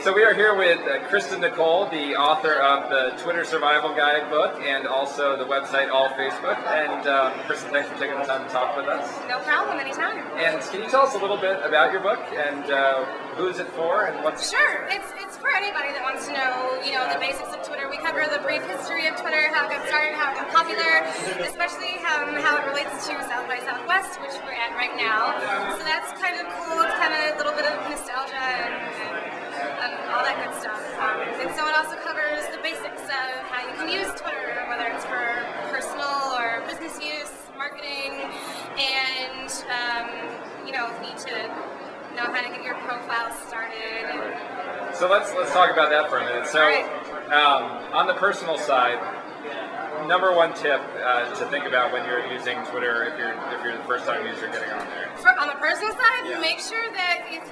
So we are here with Kristen Nicole, the author of the Twitter Survival Guide book and also the website All Facebook. And Kristen, thanks for taking the time to talk with us. No problem, anytime. And can you tell us a little bit about your book and who is it for and what's... Sure, it's for anybody that wants to know, the basics of Twitter. We cover the brief history of Twitter, how it got started, how it got popular, especially how it relates to South by Southwest, which we're at right now. So that's kind of cool. It's kind of a little bit of nostalgia and all that good stuff. And so it also covers the basics of how you can use Twitter, whether it's for personal or business use, marketing, and if you need to know how to get your profile started. So let's talk about that for a minute. So on the personal side, number one tip to think about when you're using Twitter, if you're the first time user getting on there. On the personal side, make sure that if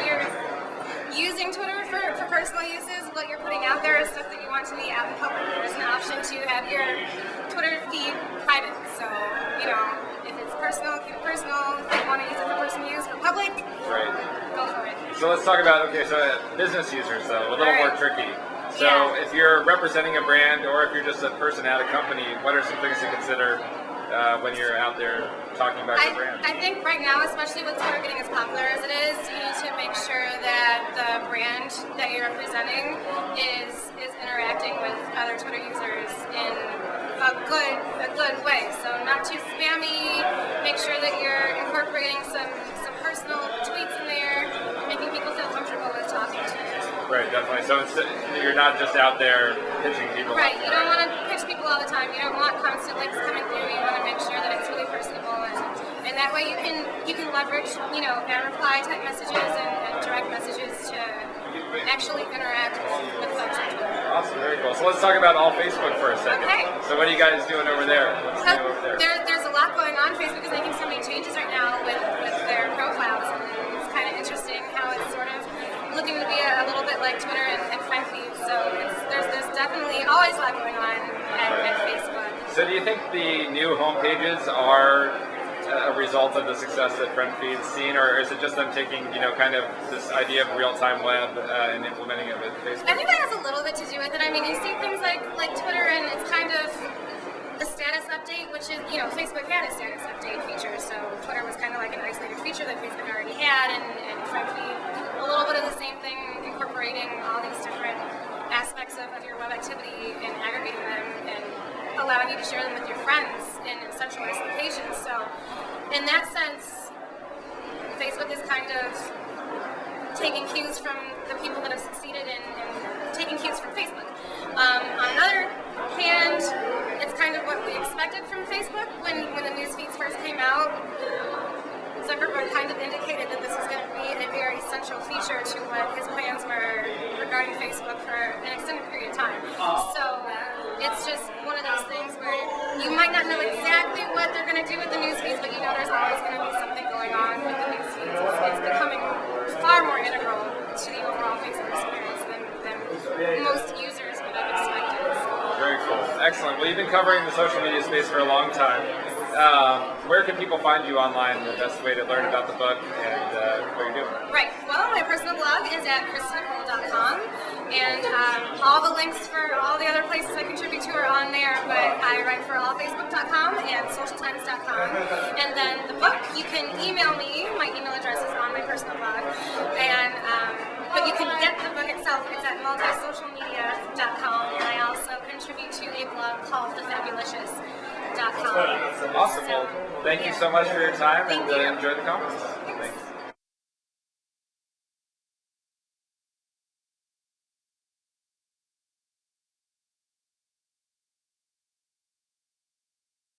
you're using Twitter for personal uses, what you're putting out there is stuff that you want to be out in public. There's an option to have your Twitter feed private. So, if it's personal, keep it personal. If you want to use it for personal use, for public, go for it. So let's talk about, business users though, a little more tricky. So if you're representing a brand or if you're just a person at a company, what are some things to consider when you're out there talking about your brand? I think right now, especially with Twitter getting as popular as it is, you need to make sure that the brand that you're representing is interacting with other Twitter users in a good way. So not too spammy. Make sure that you're incorporating some personal tweets in there, making people feel comfortable with talking to you. Right, definitely. So you're not just out there pitching people. Right, you don't want to pitch people all the time. You don't want constant links coming through. You want to make sure that it's really personable, and that way you can leverage, and reply type messages and direct messages to actually interact with folks on Twitter. Awesome, very cool. So let's talk about All Facebook for a second. Okay. So what are you guys doing over there? What's new over there? There's a lot going on. Facebook is making so many changes right now with their profiles, and it's kind of interesting how it's sort of looking to be a little bit like Twitter and friend feeds. So there's definitely always a lot going on at Facebook. So do you think the new homepages are a result of the success that friend feeds seen, or is it just them taking, kind of this idea of real-time web and implementing it with Facebook? I think that has a little bit to do with it. I mean, you see things like Twitter, and it's kind of the status update, which is, Facebook had a status update feature, so Twitter was kind of like an isolated feature that Facebook already had, and friend feed, a little bit of the same thing, incorporating all these different aspects of your web activity and aggregating them and allowing you to share them with your friends in centralized locations. So in that sense, Facebook is kind of taking cues from the people that have succeeded in taking cues from Facebook. On another hand, it's kind of what we expected from Facebook when the news feeds first came out. Zuckerberg kind of indicated that this was going to be a very central feature to what his plans were regarding Facebook for an extended period of time. So it's just one of those things where you might not know exactly what they're going to do with the news feeds, but there's always going to be something going on with the news feeds. It's becoming far more integral to the overall Facebook experience than most users would have expected. So. Very cool. Excellent. Well, you've been covering the social media space for a long time. Where can people find you online? The best way to learn about the book and what you're doing? Right. Well, my personal blog is at KristenNicole.com, and all the links for all the other places I contribute to are on there. But I write for allfacebook.com and socialtimes.com. And then the book, you can email me. My email address is on my personal blog, and but you can get the book itself. It's at multisocialmedia.com, and I also contribute to a blog called thefabulicious.com. Awesome. Well, thank you so much for your time, and you. enjoy the conference.